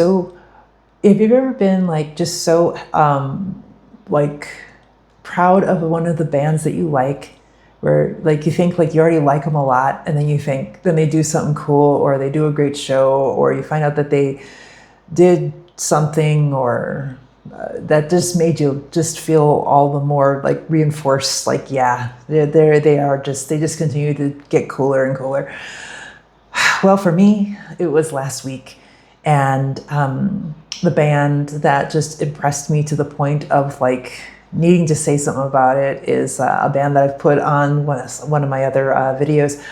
So if you've ever been like just so like proud of one of the bands that you like, where like you think like you already like them a lot, and then you think then they do something cool or they do a great show, or you find out that they did something or that just made you just feel all the more like reinforced, like yeah, they just continue to get cooler and cooler. Well, for me, it was last week, and the band that just impressed me to the point of like needing to say something about it is a band that I've put on one of my other videos,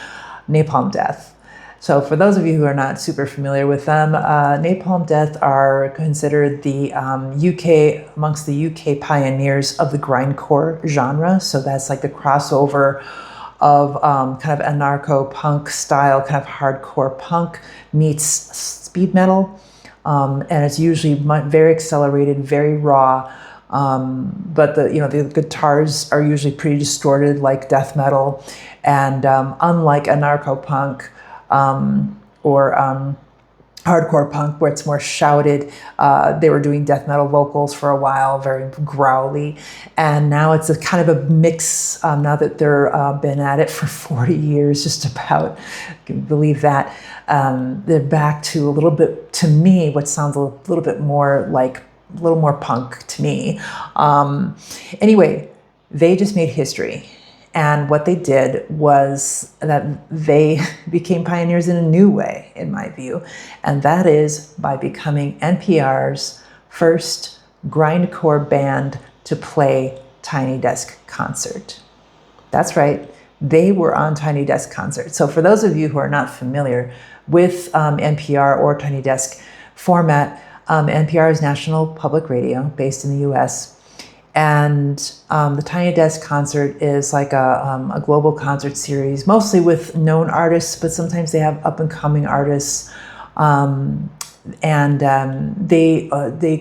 Napalm Death. So for those of you who are not super familiar with them, Napalm Death are considered the amongst the UK pioneers of the grindcore genre. So that's like the crossover of kind of anarcho-punk style, kind of hardcore punk meets speed metal. And it's usually very accelerated, very raw. But the guitars are usually pretty distorted like death metal. And unlike anarcho-punk or hardcore punk, where it's more shouted, they were doing death metal vocals for a while, very growly, and now it's a kind of a mix. Now that they're been at it for 40 years, just about, can you believe that? They're back to a little bit, to me, what sounds a little bit more like a little more punk to me. Anyway, they just made history. And what they did was that they became pioneers in a new way, in my view, and that is by becoming NPR's first grindcore band to play Tiny Desk concert. That's right, they were on Tiny Desk concert. So for those of you who are not familiar with NPR or Tiny Desk format, NPR is National Public Radio based in the US. And the Tiny Desk concert is like a global concert series, mostly with known artists, but sometimes they have up-and-coming artists. They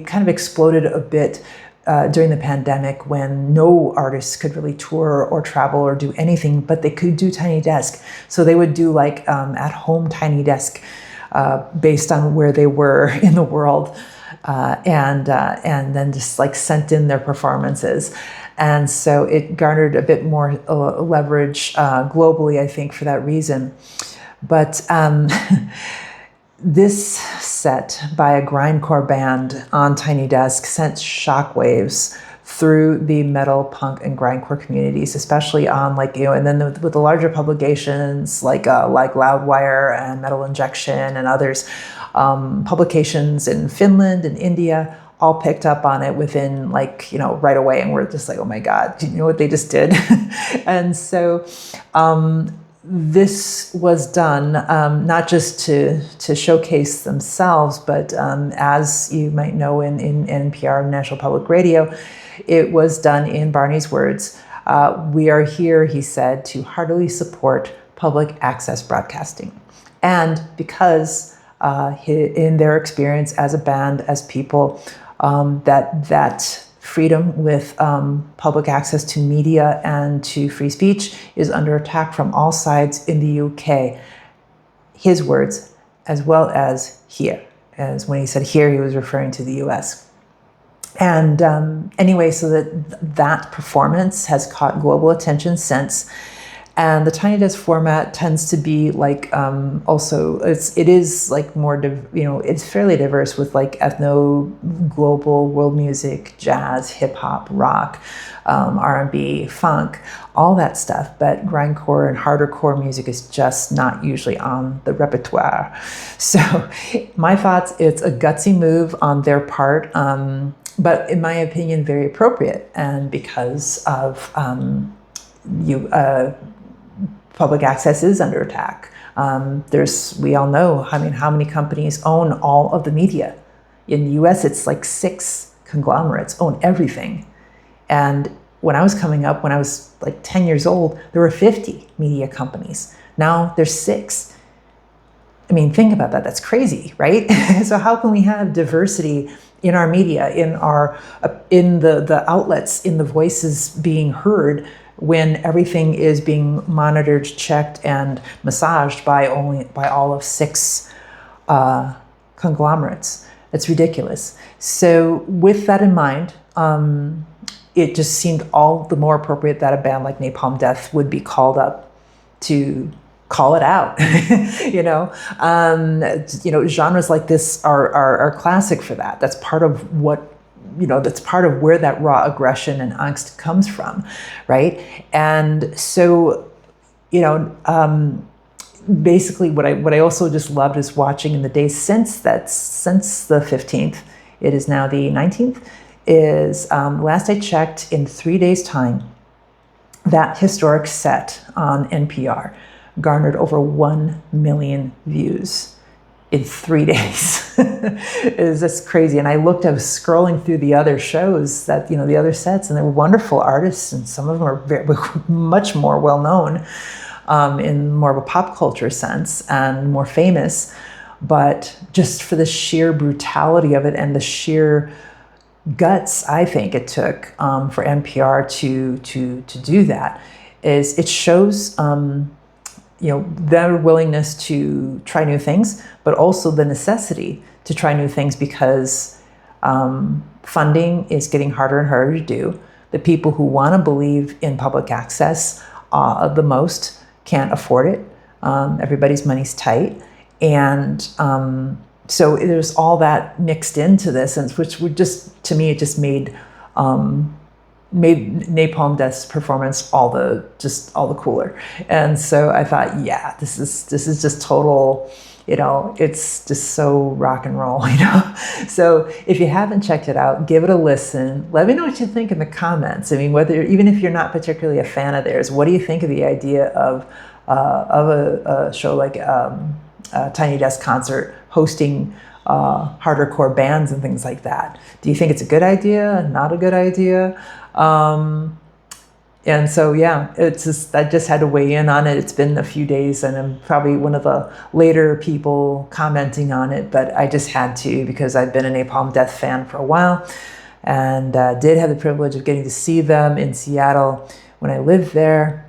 kind of exploded a bit during the pandemic, when no artists could really tour or travel or do anything, but they could do Tiny Desk. So they would do like at-home Tiny Desk based on where they were in the world. And then just like sent in their performances. And so it garnered a bit more leverage globally, I think, for that reason. But this set by a grindcore band on Tiny Desk sent shockwaves through the metal, punk, and grindcore communities, especially on and then with the larger publications like Loudwire and Metal Injection and others. Publications in Finland and India all picked up on it within right away, and we're just like, oh my God, do you know what they just did? And so this was done not just to showcase themselves, but as you might know in NPR, National Public Radio, it was done in Barney's words. We are here, he said, to heartily support public access broadcasting. And because in their experience as a band, as people, that freedom with public access to media and to free speech is under attack from all sides in the UK. His words, as well as here. As when he said here, he was referring to the US. And anyway, so that performance has caught global attention since. And the Tiny Desk format tends to be like also it is like more it's fairly diverse with like ethno, global, world music, jazz, hip hop, rock, R&B, funk, all that stuff. But grindcore and harder core music is just not usually on the repertoire. So my thoughts, it's a gutsy move on their part, but in my opinion, very appropriate, and because of public access is under attack. We all know, how many companies own all of the media. In the US, it's like 6 conglomerates own everything. And when I was coming up, when I was like 10 years old, there were 50 media companies. Now there's 6. Think about that. That's crazy, right? So how can we have diversity in our media, in the outlets, in the voices being heard, when everything is being monitored, checked, and massaged by all of 6 conglomerates? It's ridiculous. So with that in mind, it just seemed all the more appropriate that a band like Napalm Death would be called up to call it out. Genres like this are classic for that. That's part of what, that's part of where that raw aggression and angst comes from, right? And so, basically what I also just loved is watching in the days since the 15th, it is now the 19th, is last I checked, in 3 days' time, that historic set on NPR garnered over 1 million views in 3 days. It was just crazy. And I was scrolling through the other shows that, the other sets, and they were wonderful artists, and some of them are much more well-known in more of a pop culture sense and more famous. But just for the sheer brutality of it and the sheer guts, I think it took for NPR to do that, is it shows their willingness to try new things, but also the necessity to try new things because funding is getting harder and harder to do. The people who want to believe in public access the most can't afford it. Everybody's money's tight. And so there's all that mixed into this, and which would just, to me, it just made Napalm Death's performance all the cooler. And so I thought, yeah, this is just total, it's just so rock and roll, So if you haven't checked it out, give it a listen. Let me know what you think in the comments. I mean, even if you're not particularly a fan of theirs, what do you think of the idea of a show like Tiny Desk concert hosting harder core bands and things like that? Do you think it's a good idea? Not a good idea? And so, yeah, I just had to weigh in on it. It's been a few days, and I'm probably one of the later people commenting on it, but I just had to, because I've been a Napalm Death fan for a while, and did have the privilege of getting to see them in Seattle when I lived there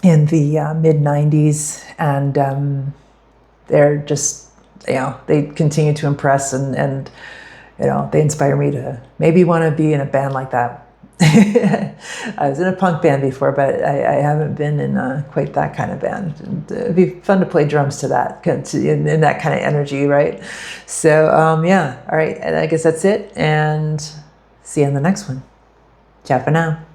in the mid-90s, and they're just, they continue to impress, and they inspire me to maybe want to be in a band like that. I was in a punk band before, but I haven't been in quite that kind of band. And, it'd be fun to play drums to that, in that kind of energy, right? So, yeah, all right, and I guess that's it, and see you on the next one. Ciao for now.